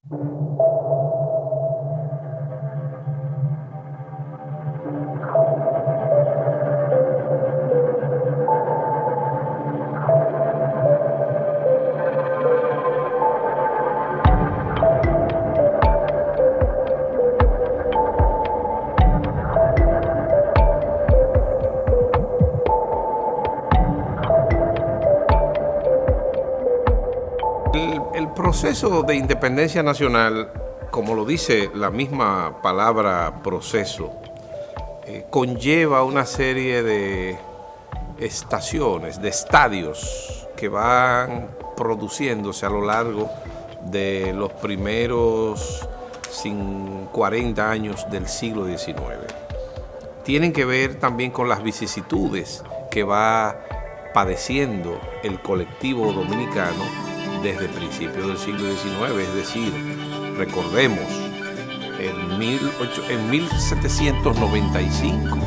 El proceso de independencia nacional, como lo dice la misma palabra proceso, conlleva una serie de estaciones, de estadios que van produciéndose a lo largo de los primeros 40 años del siglo XIX. Tienen que ver también con las vicisitudes que va padeciendo el colectivo dominicano desde principios del siglo XIX, es decir, recordemos, en 1795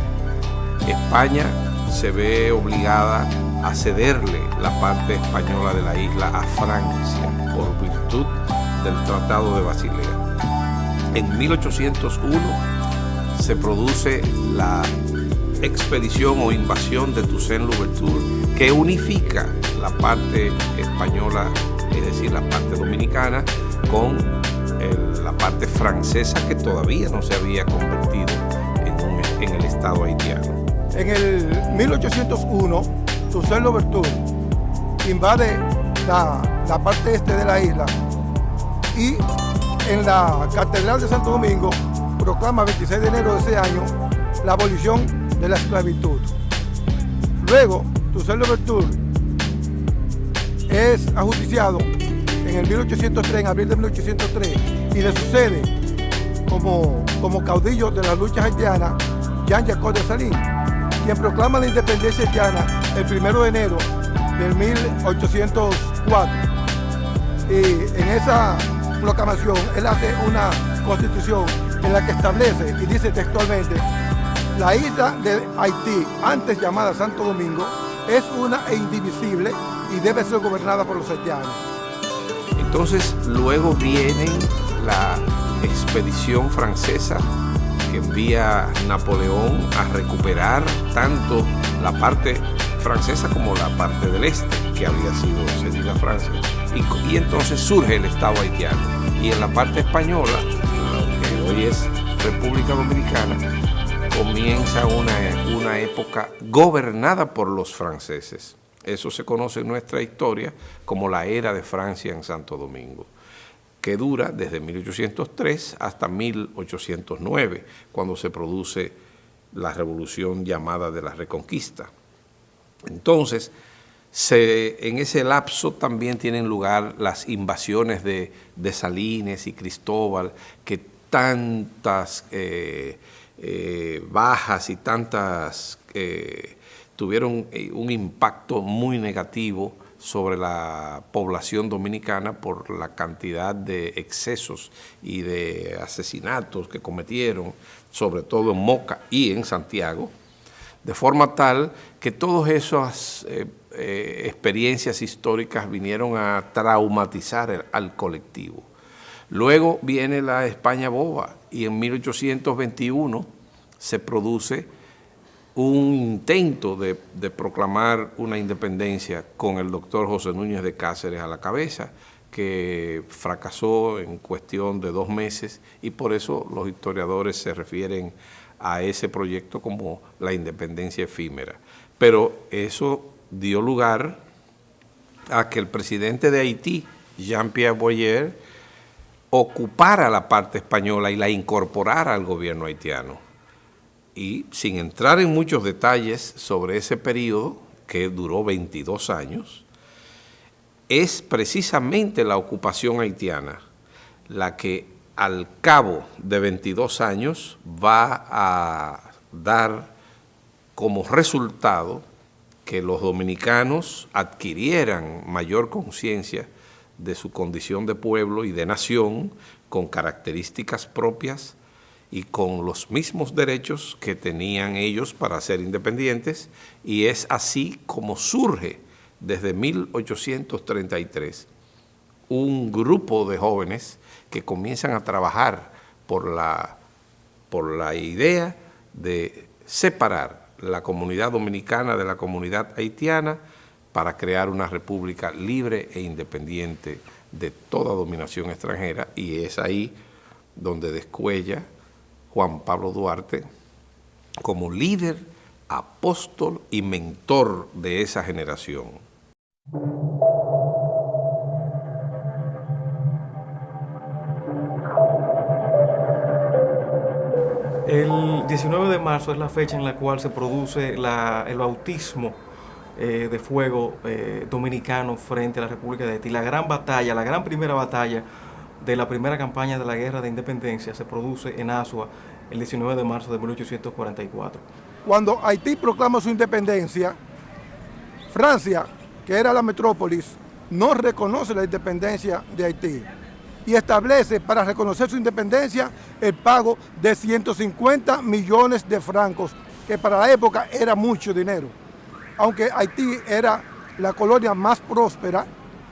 España se ve obligada a cederle la parte española de la isla a Francia por virtud del Tratado de Basilea. En 1801 se produce la expedición o invasión de Toussaint Louverture, que unifica la parte española, es decir, la parte dominicana, con la parte francesa, que todavía no se había convertido en el Estado haitiano. En el 1801, Toussaint Louverture invade la parte este de la isla y en la Catedral de Santo Domingo proclama 26 de enero de ese año la abolición de la esclavitud. Luego, Toussaint Louverture es ajusticiado en el 1803, en abril de 1803, y le sucede como caudillo de las luchas haitianas Jean-Jacques Dessalines, quien proclama la independencia haitiana el 1 de enero del 1804. Y en esa proclamación él hace una constitución en la que establece y dice textualmente: la isla de Haití, antes llamada Santo Domingo, es una e indivisible y debe ser gobernada por los haitianos. Entonces luego viene la expedición francesa que envía Napoleón a recuperar tanto la parte francesa como la parte del este, que había sido cedida a Francia. Y entonces surge el Estado haitiano. Y en la parte española, lo que hoy es República Dominicana, comienza una época gobernada por los franceses. Eso se conoce en nuestra historia como la era de Francia en Santo Domingo, que dura desde 1803 hasta 1809, cuando se produce la revolución llamada de la Reconquista. Entonces, en ese lapso también tienen lugar las invasiones de Dessalines y Cristóbal, que tantas bajas y tantas tuvieron un impacto muy negativo sobre la población dominicana por la cantidad de excesos y de asesinatos que cometieron, sobre todo en Moca y en Santiago, de forma tal que todas esas experiencias históricas vinieron a traumatizar al colectivo. Luego viene la España boba y en 1821 se produce un intento de proclamar una independencia con el doctor José Núñez de Cáceres a la cabeza, que fracasó en cuestión de 2 meses, y por eso los historiadores se refieren a ese proyecto como la independencia efímera. Pero eso dio lugar a que el presidente de Haití, Jean-Pierre Boyer, ocupara la parte española y la incorporara al gobierno haitiano. Y sin entrar en muchos detalles sobre ese periodo, que duró 22 años, es precisamente la ocupación haitiana la que al cabo de 22 años va a dar como resultado que los dominicanos adquirieran mayor conciencia de su condición de pueblo y de nación, con características propias y con los mismos derechos que tenían ellos para ser independientes, y es así como surge desde 1833 un grupo de jóvenes que comienzan a trabajar por la idea de separar la comunidad dominicana de la comunidad haitiana para crear una república libre e independiente de toda dominación extranjera, y es ahí donde descuella Juan Pablo Duarte como líder, apóstol y mentor de esa generación. El 19 de marzo es la fecha en la cual se produce el bautismo de fuego dominicano frente a la República de Haití. La gran batalla, la gran primera batalla de la primera campaña de la Guerra de Independencia se produce en Asua el 19 de marzo de 1844. Cuando Haití proclama su independencia, Francia, que era la metrópolis, no reconoce la independencia de Haití y establece para reconocer su independencia el pago de 150 millones de francos, que para la época era mucho dinero. Aunque Haití era la colonia más próspera,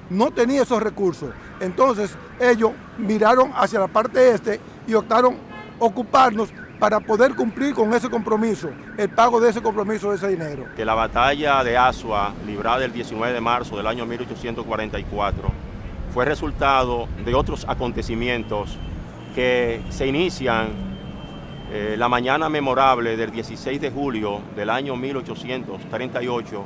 no tenía esos recursos. Entonces ellos miraron hacia la parte este y optaron ocuparnos para poder cumplir con ese compromiso, el pago de ese compromiso, de ese dinero. Que la batalla de Asua, librada el 19 de marzo del año 1844, fue resultado de otros acontecimientos que se inician la mañana memorable del 16 de julio del año 1838,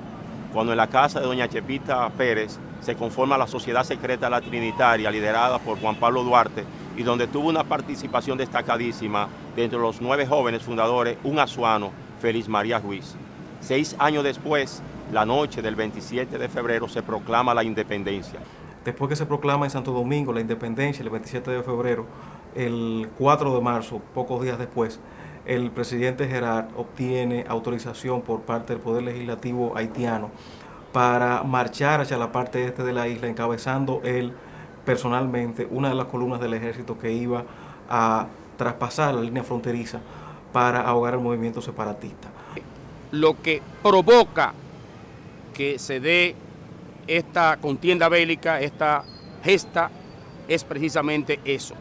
cuando en la casa de doña Chepita Pérez se conforma la Sociedad Secreta La Trinitaria, liderada por Juan Pablo Duarte, y donde tuvo una participación destacadísima de entre los 9 jóvenes fundadores, un azuano, Félix María Ruiz. 6 años después, la noche del 27 de febrero, se proclama la independencia. Después que se proclama en Santo Domingo la independencia, el 27 de febrero, el 4 de marzo, pocos días después, el presidente Gerard obtiene autorización por parte del Poder Legislativo haitiano para marchar hacia la parte este de la isla, encabezando él personalmente una de las columnas del ejército que iba a traspasar la línea fronteriza para ahogar el movimiento separatista. Lo que provoca que se dé esta contienda bélica, esta gesta, es precisamente eso.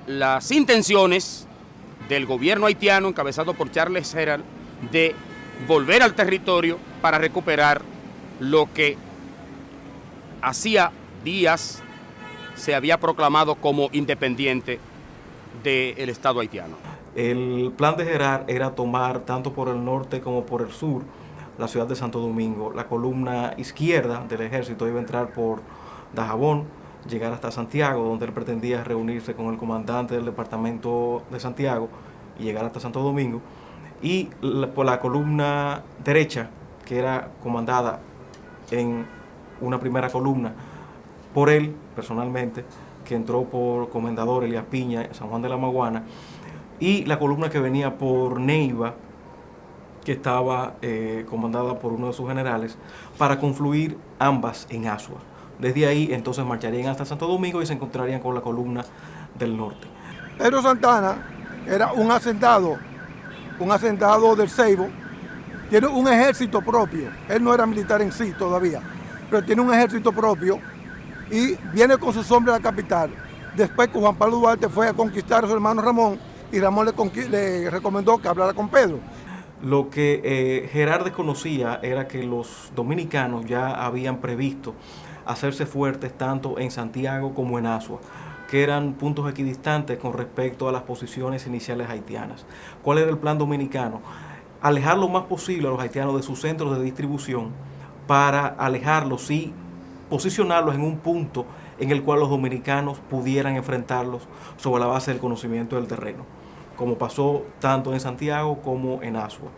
Las intenciones del gobierno haitiano, encabezado por Charles Herald, de volver al territorio para recuperar lo que hacía días se había proclamado como independiente del Estado haitiano. El plan de Gerard era tomar tanto por el norte como por el sur la ciudad de Santo Domingo. La columna izquierda del ejército iba a entrar por Dajabón, llegar hasta Santiago, donde él pretendía reunirse con el comandante del departamento de Santiago y llegar hasta Santo Domingo. Y por la columna derecha, que era comandada en una primera columna por él personalmente, que entró por Comendador Elías Piña, San Juan de la Maguana, y la columna que venía por Neiva, que estaba comandada por uno de sus generales, para confluir ambas en Asua. Desde ahí entonces marcharían hasta Santo Domingo y se encontrarían con la columna del norte. Pedro Santana era un hacendado del Ceibo, tiene un ejército propio. Él no era militar en sí todavía, pero tiene un ejército propio y viene con sus hombres a la capital. Después que Juan Pablo Duarte fue a conquistar a su hermano Ramón, y Ramón le recomendó que hablara con Pedro. Lo que Gerard desconocía era que los dominicanos ya habían previsto hacerse fuertes tanto en Santiago como en Asua, que eran puntos equidistantes con respecto a las posiciones iniciales haitianas. ¿Cuál era el plan dominicano? Alejar lo más posible a los haitianos de sus centros de distribución para alejarlos y posicionarlos en un punto en el cual los dominicanos pudieran enfrentarlos sobre la base del conocimiento del terreno, como pasó tanto en Santiago como en Asua.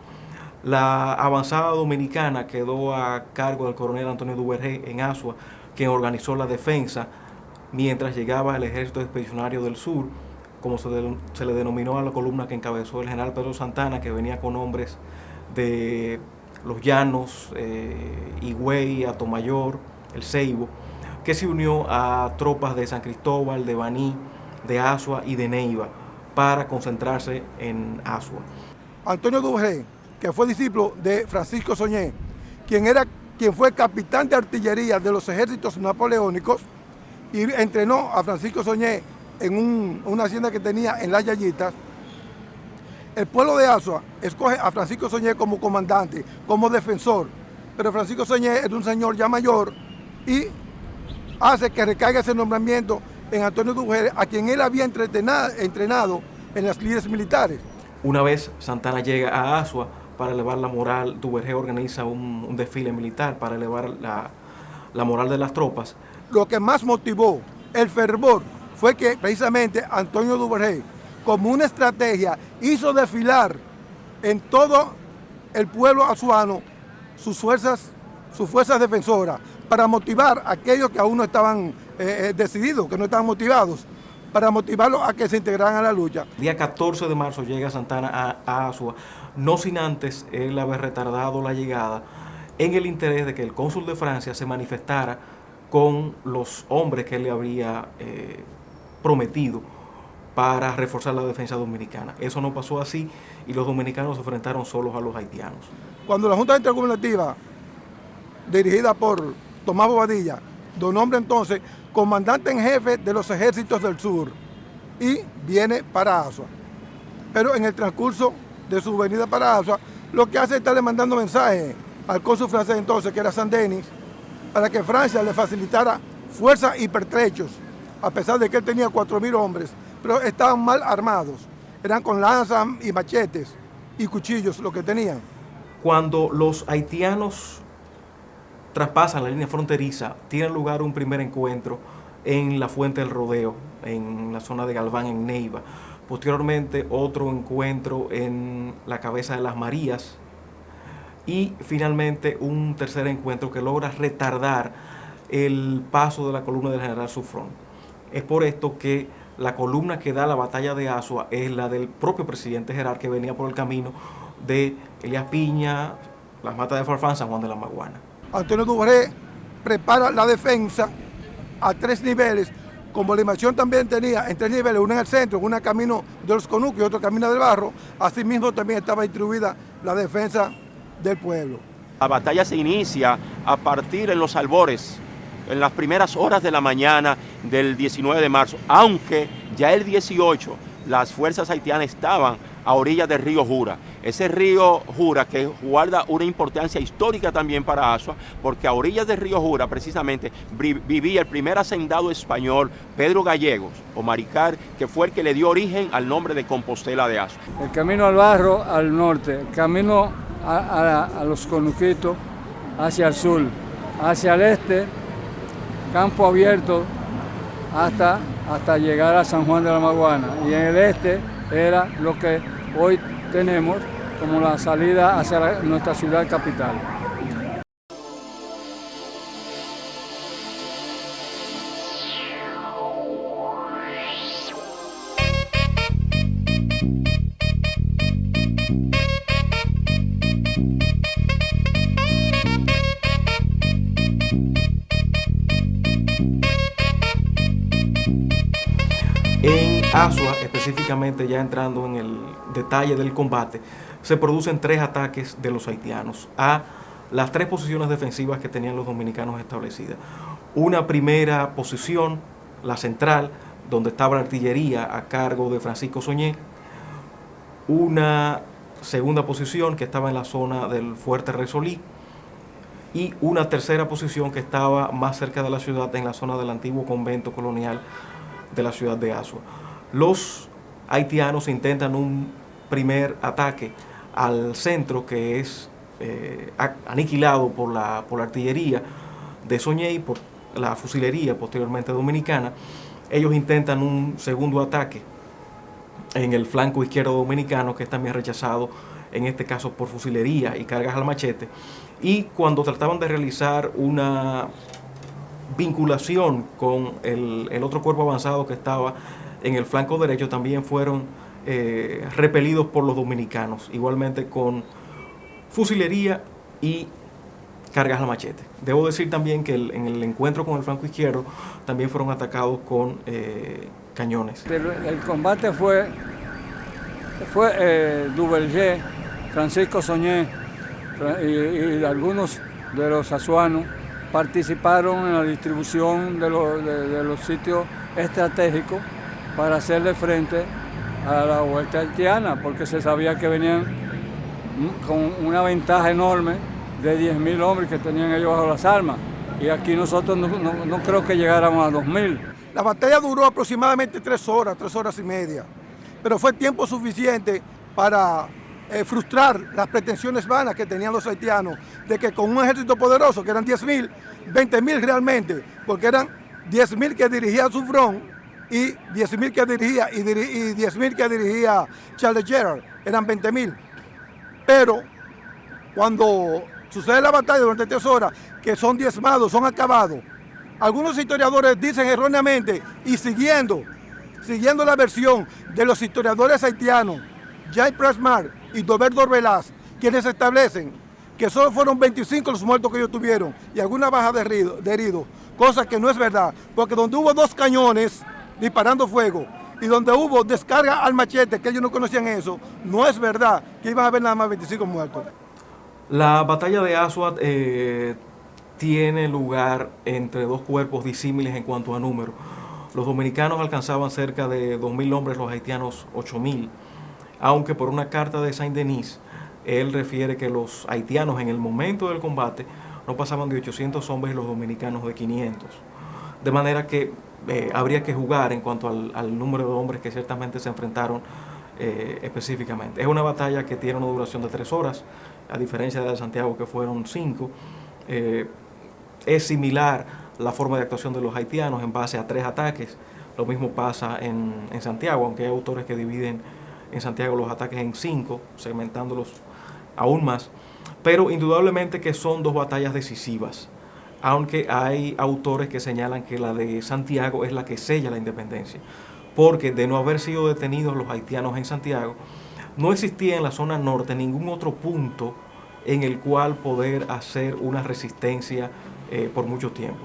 La avanzada dominicana quedó a cargo del coronel Antonio Duvergé en Asua, quien organizó la defensa mientras llegaba el ejército expedicionario del sur, como se le denominó a la columna que encabezó el general Pedro Santana, que venía con hombres de Los Llanos, Higüey, Atomayor, el Ceibo, que se unió a tropas de San Cristóbal, de Baní, de Asua y de Neiva para concentrarse en Asua. Antonio Duvergé, que fue discípulo de Francisco Soñé, quien fue capitán de artillería de los ejércitos napoleónicos, y entrenó a Francisco Soñé en una hacienda que tenía en Las Yayitas. El pueblo de Azua escoge a Francisco Soñé como comandante, como defensor, pero Francisco Soñé es un señor ya mayor y hace que recaiga ese nombramiento en Antonio Duvergé, a quien él había entrenado en las líderes militares. Una vez Santana llega a Azua para elevar la moral, Duvergé organiza un desfile militar para elevar la moral de las tropas. Lo que más motivó el fervor fue que precisamente Antonio Duvergé, como una estrategia, hizo desfilar en todo el pueblo azuano sus fuerzas defensoras, para motivar a aquellos que aún no estaban decididos, que no estaban motivados, para motivarlos a que se integraran a la lucha. El día 14 de marzo llega Santana a Azua, no sin antes él haber retardado la llegada en el interés de que el cónsul de Francia se manifestara con los hombres que él le habría prometido para reforzar la defensa dominicana. Eso no pasó así y los dominicanos se enfrentaron solos a los haitianos. Cuando la Junta Intergubernativa, dirigida por Tomás Bobadilla, nombra entonces comandante en jefe de los ejércitos del sur y viene para Azua. Pero en el transcurso de su venida para Azua, lo que hace es estarle mandando mensajes al cónsul francés entonces, que era Saint-Denis, para que Francia le facilitara fuerzas y pertrechos, a pesar de que él tenía 4.000 hombres, pero estaban mal armados, eran con lanzas y machetes y cuchillos lo que tenían. Cuando los haitianos traspasan la línea fronteriza, tiene lugar un primer encuentro en la Fuente del Rodeo, en la zona de Galván, en Neiva. Posteriormente, otro encuentro en la Cabeza de las Marías. Y finalmente, un tercer encuentro que logra retardar el paso de la columna del general Sufrón. Es por esto que la columna que da la batalla de Azua es la del propio presidente Gerard, que venía por el camino de Elías Piña, Las Matas de Farfán, San Juan de la Maguana. Antonio Duvergé prepara la defensa a 3 niveles, como la invasión también tenía en 3 niveles, una en el centro, una camino de los Conucos y otra camino del Barro. Asimismo también estaba distribuida la defensa del pueblo. La batalla se inicia a partir en los albores, en las primeras horas de la mañana del 19 de marzo, aunque ya el 18 las fuerzas haitianas estaban a orillas del río Jura. Ese río Jura que guarda una importancia histórica también para Azua, porque a orillas del río Jura precisamente vivía el primer hacendado español, Pedro Gallegos, o Maricar, que fue el que le dio origen al nombre de Compostela de Azua. El camino al Barro al norte, el camino a los Conuquitos hacia el sur, hacia el este, campo abierto hasta llegar a San Juan de la Maguana, y en el este era lo que hoy tenemos como la salida hacia nuestra ciudad capital. En Azua, específicamente ya entrando en el detalle del combate, se producen 3 ataques de los haitianos a las 3 posiciones defensivas que tenían los dominicanos establecidas. Una primera posición, la central, donde estaba la artillería a cargo de Francisco Soñé. Una segunda posición que estaba en la zona del Fuerte Resolí. Y una tercera posición que estaba más cerca de la ciudad, en la zona del antiguo convento colonial de la ciudad de Azua. Los haitianos intentan un primer ataque al centro, que es aniquilado por la artillería de Soñé y por la fusilería posteriormente dominicana. Ellos intentan un segundo ataque en el flanco izquierdo dominicano, que es también rechazado, en este caso por fusilería y cargas al machete. Y cuando trataban de realizar una vinculación con el otro cuerpo avanzado que estaba en el flanco derecho, también fueron repelidos por los dominicanos, igualmente con fusilería y cargas al machete. Debo decir también que en el encuentro con el flanco izquierdo también fueron atacados con cañones. El combate fue Duvergé, Francisco Soñé y algunos de los azuanos participaron en la distribución de los sitios estratégicos para hacerle frente a la hueste haitiana, porque se sabía que venían con una ventaja enorme de 10.000 hombres que tenían ellos bajo las armas. Y aquí nosotros no creo que llegáramos a 2.000. La batalla duró aproximadamente 3 horas y media, pero fue tiempo suficiente para frustrar las pretensiones vanas que tenían los haitianos de que con un ejército poderoso, que eran 10.000, 20.000 realmente, porque eran 10.000 que dirigía Suffren y 10.000 que dirigía y 10.000 que dirigía Charles Gerard, eran 20.000. Pero cuando sucede la batalla durante 3 horas, que son diezmados, son acabados, algunos historiadores dicen erróneamente y siguiendo la versión de los historiadores haitianos, Jacques Presmar y Dobert Dorvelaz, quienes establecen que solo fueron 25 los muertos que ellos tuvieron y alguna baja de heridos, cosa que no es verdad, porque donde hubo 2 cañones disparando fuego y donde hubo descarga al machete, que ellos no conocían eso, no es verdad que iban a haber nada más 25 muertos. La batalla de Aswat tiene lugar entre 2 cuerpos disímiles en cuanto a número. Los dominicanos alcanzaban cerca de 2.000 hombres, los haitianos 8.000, aunque por una carta de Saint-Denis, él refiere que los haitianos en el momento del combate no pasaban de 800 hombres y los dominicanos de 500. De manera que habría que jugar en cuanto al número de hombres que ciertamente se enfrentaron específicamente. Es una batalla que tiene una duración de 3 horas, a diferencia de la de Santiago que fueron 5. Es similar la forma de actuación de los haitianos en base a 3 ataques. Lo mismo pasa en Santiago, aunque hay autores que dividen en Santiago los ataques en 5, segmentándolos aún más. Pero indudablemente que son 2 batallas decisivas, aunque hay autores que señalan que la de Santiago es la que sella la independencia, porque de no haber sido detenidos los haitianos en Santiago, no existía en la zona norte ningún otro punto en el cual poder hacer una resistencia por mucho tiempo.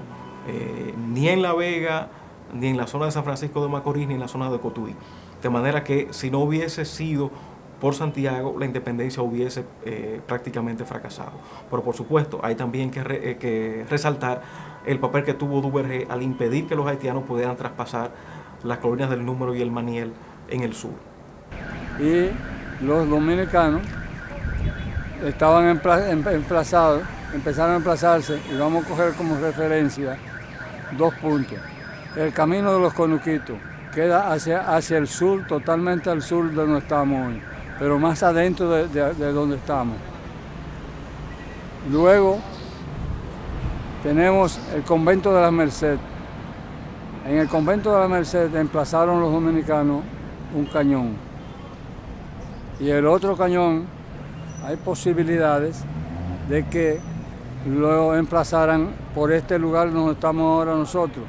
Ni en La Vega, ni en la zona de San Francisco de Macorís, ni en la zona de Cotuí. De manera que si no hubiese sido por Santiago, la independencia hubiese prácticamente fracasado. Pero por supuesto, hay también que resaltar el papel que tuvo Duvergé al impedir que los haitianos pudieran traspasar las colonias del Número y el Maniel en el sur. Y los dominicanos estaban emplazados, empezaron a emplazarse, y vamos a coger como referencia 2 puntos. El camino de los Conuquitos queda hacia el sur, totalmente al sur de donde estamos hoy, pero más adentro de donde estamos. Luego tenemos el convento de la Merced. En el convento de la Merced emplazaron los dominicanos un cañón. Y el otro cañón, hay posibilidades de que lo emplazaran por este lugar donde estamos ahora nosotros.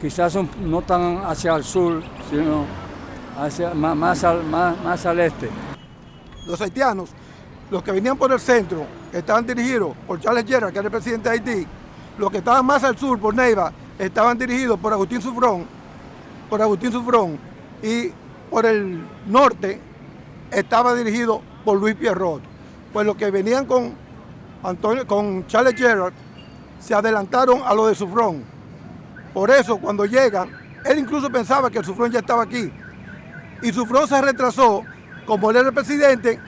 Quizás no tan hacia el sur, sino hacia, más al este. Los haitianos, los que venían por el centro, estaban dirigidos por Charles Gerard, que era el presidente de Haití. Los que estaban más al sur, por Neiva, estaban dirigidos por Agustín Suffren. Y por el norte estaba dirigido por Luis Pierrot. Pues los que venían con Charles Gerard se adelantaron a los de Suffren. Por eso, cuando llegan, él incluso pensaba que el Suffren ya estaba aquí. Y Suffren se retrasó, como él era el presidente,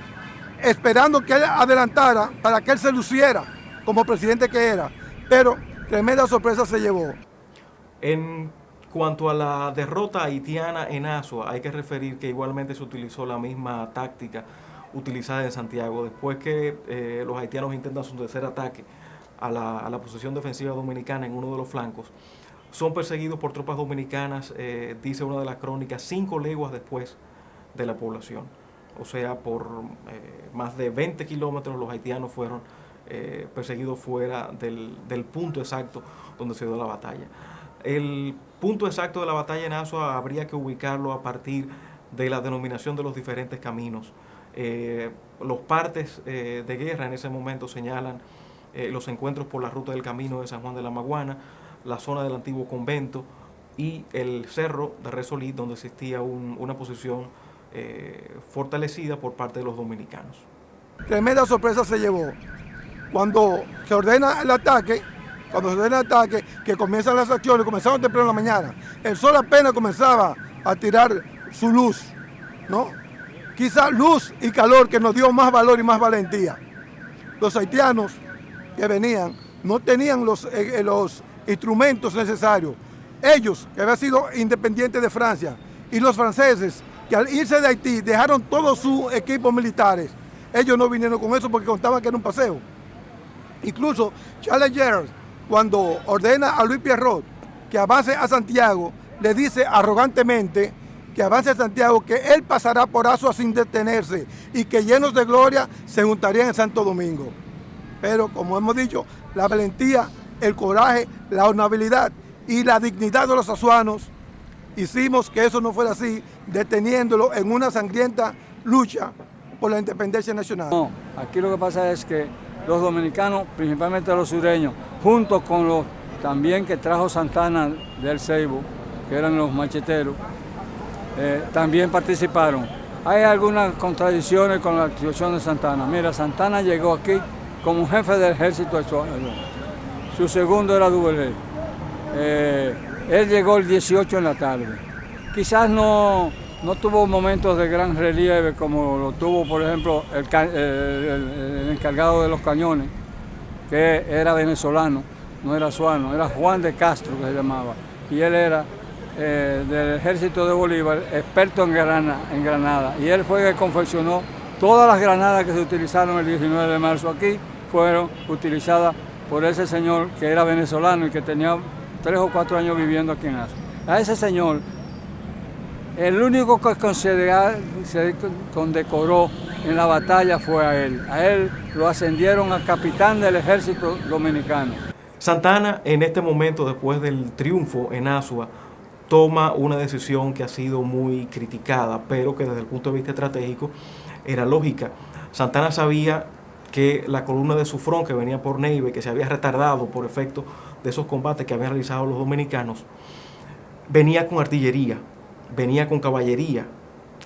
esperando que él adelantara para que él se luciera como presidente que era. Pero tremenda sorpresa se llevó. En cuanto a la derrota haitiana en Asua, hay que referir que igualmente se utilizó la misma táctica utilizada en Santiago. Después que los haitianos intentan su tercer ataque a la posición defensiva dominicana en uno de los flancos, son perseguidos por tropas dominicanas, dice una de las crónicas, 5 leguas después de la población. O sea, por más de 20 kilómetros los haitianos fueron perseguidos fuera del punto exacto donde se dio la batalla. El punto exacto de la batalla en Asua habría que ubicarlo a partir de la denominación de los diferentes caminos. Los partes de guerra en ese momento señalan los encuentros por la ruta del camino de San Juan de la Maguana, la zona del antiguo convento y el cerro de Resolí, donde existía una posición fortalecida por parte de los dominicanos. Tremenda sorpresa se llevó. Cuando se ordena el ataque, cuando se ordena el ataque, que comienzan las acciones, comenzaron temprano en la mañana. El sol apenas comenzaba a tirar su luz, ¿no? Quizá luz y calor que nos dio más valor y más valentía. Los haitianos que venían no tenían los instrumentos necesarios. Ellos, que habían sido independientes de Francia, y los franceses, que al irse de Haití dejaron todos sus equipos militares, ellos no vinieron con eso porque contaban que era un paseo. Incluso Charles Gerard, cuando ordena a Luis Pierrot que avance a Santiago, le dice arrogantemente que avance a Santiago, que él pasará por Azua sin detenerse y que llenos de gloria se juntarían en Santo Domingo. Pero como hemos dicho, la valentía, el coraje, la honorabilidad y la dignidad de los azuanos hicimos que eso no fuera así, deteniéndolo en una sangrienta lucha por la independencia nacional. No, aquí lo que pasa es que los dominicanos, principalmente los sureños, junto con los también que trajo Santana del Ceibo, que eran los macheteros, también participaron. Hay algunas contradicciones con la situación de Santana. Mira, Santana llegó aquí como jefe del ejército azuano. Su segundo era Duvergé. Él llegó el 18 en la tarde. Quizás no tuvo momentos de gran relieve como lo tuvo, por ejemplo, el encargado de los cañones, que era venezolano, no era azuano, era Juan de Castro que se llamaba. Y él era del ejército de Bolívar, experto en granada. Y él fue el que confeccionó todas las granadas que se utilizaron el 19 de marzo aquí, fueron utilizadas por ese señor que era venezolano y que tenía 3 o 4 años viviendo aquí en Azua. A ese señor, el único que se condecoró en la batalla fue a él. A él lo ascendieron a capitán del ejército dominicano. Santana, en este momento, después del triunfo en Azua, toma una decisión que ha sido muy criticada, pero que desde el punto de vista estratégico era lógica. Santana sabía que la columna de Sufrón, que venía por Neive, que se había retardado por efecto de esos combates que habían realizado los dominicanos, venía con artillería, venía con caballería,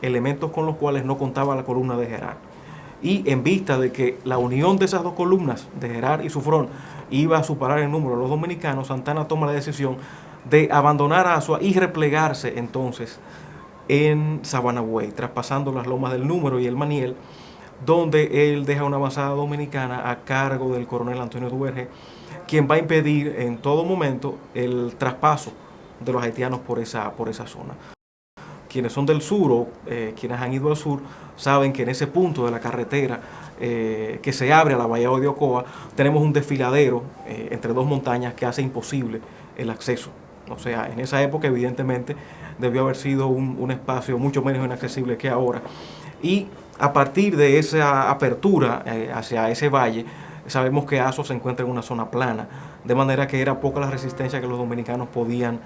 elementos con los cuales no contaba la columna de Gerard. Y en vista de que la unión de esas dos columnas, de Gerard y Sufrón, iba a superar el número de los dominicanos, Santana toma la decisión de abandonar Azua y replegarse entonces en Sabanagüey, traspasando las lomas del Número y el Maniel, donde él deja una avanzada dominicana a cargo del coronel Antonio Duvergé, quien va a impedir en todo momento el traspaso de los haitianos por esa zona. Quienes son del sur o quienes han ido al sur saben que en ese punto de la carretera que se abre a la bahía de Ocoa tenemos un desfiladero entre dos montañas que hace imposible el acceso. O sea, en esa época evidentemente debió haber sido un espacio mucho menos inaccesible que ahora. Y a partir de esa apertura hacia ese valle, sabemos que Azua se encuentra en una zona plana, de manera que era poca la resistencia que los dominicanos podían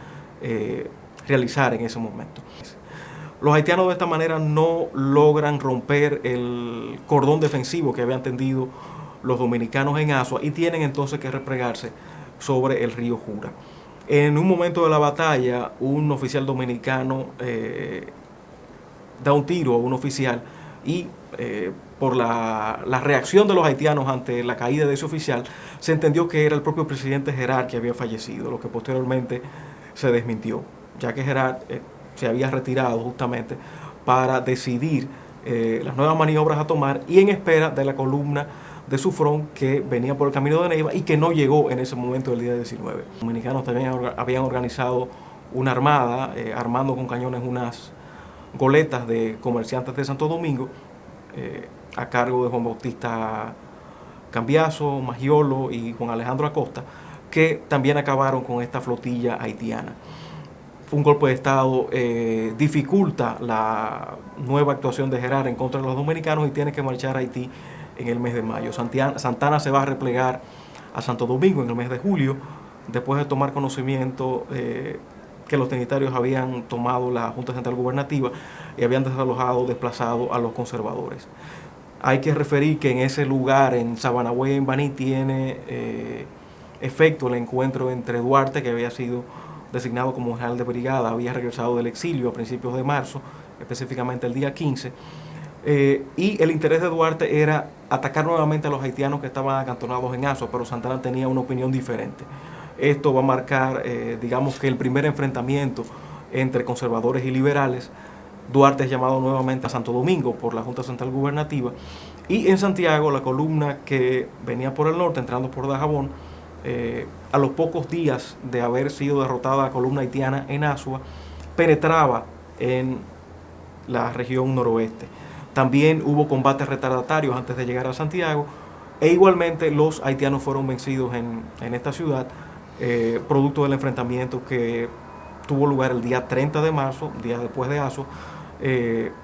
realizar en ese momento. Los haitianos de esta manera no logran romper el cordón defensivo que habían tendido los dominicanos en Azua y tienen entonces que replegarse sobre el río Jura. En un momento de la batalla, un oficial dominicano da un tiro a un oficial y por la reacción de los haitianos ante la caída de ese oficial, se entendió que era el propio presidente Gerard que había fallecido, lo que posteriormente se desmintió, ya que Gerard se había retirado justamente para decidir las nuevas maniobras a tomar y en espera de la columna de Sufrón que venía por el camino de Neiva y que no llegó en ese momento del día 19. Los dominicanos también habían organizado una armada, armando con cañones unas goletas de comerciantes de Santo Domingo, a cargo de Juan Bautista Cambiaso, Magiolo y Juan Alejandro Acosta, que también acabaron con esta flotilla haitiana. Un golpe de Estado dificulta la nueva actuación de Gerard en contra de los dominicanos y tiene que marchar a Haití en el mes de mayo. Santana se va a replegar a Santo Domingo en el mes de julio, después de tomar conocimiento que los trinitarios habían tomado la Junta Central Gubernativa y habían desplazado a los conservadores. Hay que referir que en ese lugar, en Sabanagüey, en Baní, tiene efecto el encuentro entre Duarte, que había sido designado como general de brigada, había regresado del exilio a principios de marzo, específicamente el día 15, Y el interés de Duarte era atacar nuevamente a los haitianos que estaban acantonados en Azua, pero Santana tenía una opinión diferente. Esto va a marcar, digamos que el primer enfrentamiento entre conservadores y liberales. Duarte es llamado nuevamente a Santo Domingo por la Junta Central Gubernativa, y en Santiago la columna que venía por el norte, entrando por Dajabón, a los pocos días de haber sido derrotada la columna haitiana en Azua, penetraba en la región noroeste. También hubo combates retardatarios antes de llegar a Santiago, e igualmente los haitianos fueron vencidos en esta ciudad, producto del enfrentamiento que tuvo lugar el día 30 de marzo, día después de Azua,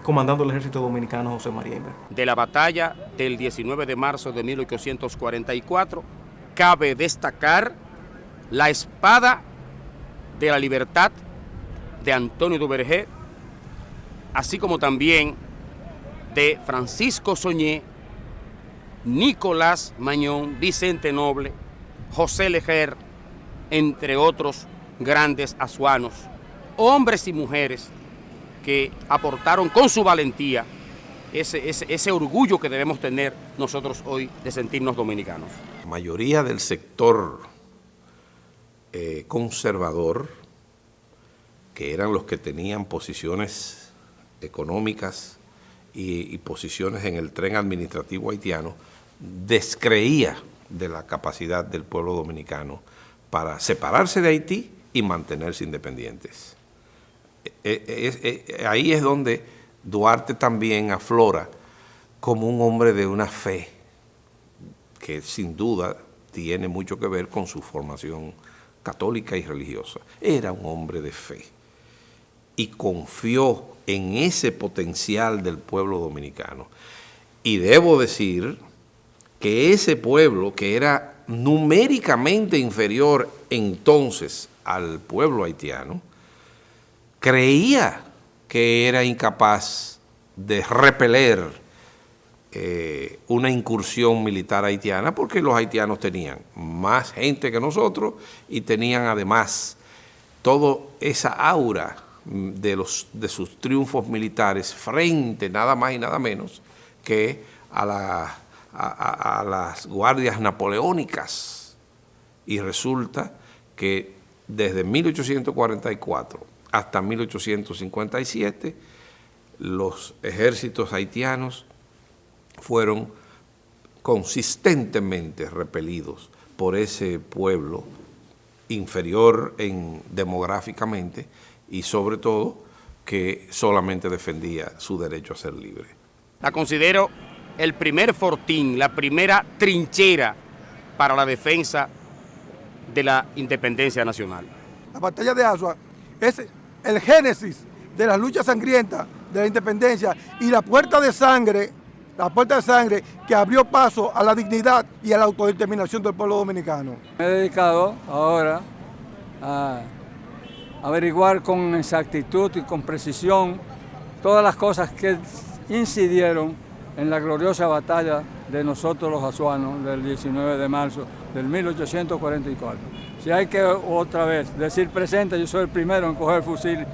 comandando el ejército dominicano José María Inver. De la batalla del 19 de marzo de 1844, cabe destacar la espada de la libertad de Antonio Duvergé, así como también de Francisco Soñé, Nicolás Mañón, Vicente Noble, José Leger, entre otros grandes azuanos, hombres y mujeres que aportaron con su valentía ese orgullo que debemos tener nosotros hoy de sentirnos dominicanos. La mayoría del sector conservador, que eran los que tenían posiciones económicas y posiciones en el tren administrativo haitiano, descreía de la capacidad del pueblo dominicano para separarse de Haití y mantenerse independientes. Ahí es donde Duarte también aflora como un hombre de una fe que sin duda tiene mucho que ver con su formación católica y religiosa. Era un hombre de fe y confió en ese potencial del pueblo dominicano. Y debo decir que ese pueblo, que era numéricamente inferior entonces al pueblo haitiano, creía que era incapaz de repeler una incursión militar haitiana, porque los haitianos tenían más gente que nosotros y tenían además toda esa aura de sus triunfos militares frente nada más y nada menos que a las guardias napoleónicas. Y resulta que desde 1844 hasta 1857 los ejércitos haitianos fueron consistentemente repelidos por ese pueblo inferior demográficamente y sobre todo que solamente defendía su derecho a ser libre. La considero el primer fortín, la primera trinchera para la defensa de la independencia nacional. La batalla de Azua es el génesis de las luchas sangrientas de la independencia y la puerta de sangre que abrió paso a la dignidad y a la autodeterminación del pueblo dominicano. Me he dedicado ahora a averiguar con exactitud y con precisión todas las cosas que incidieron en la gloriosa batalla de nosotros los azuanos del 19 de marzo del 1844. Si hay que otra vez decir presente, yo soy el primero en coger el fusil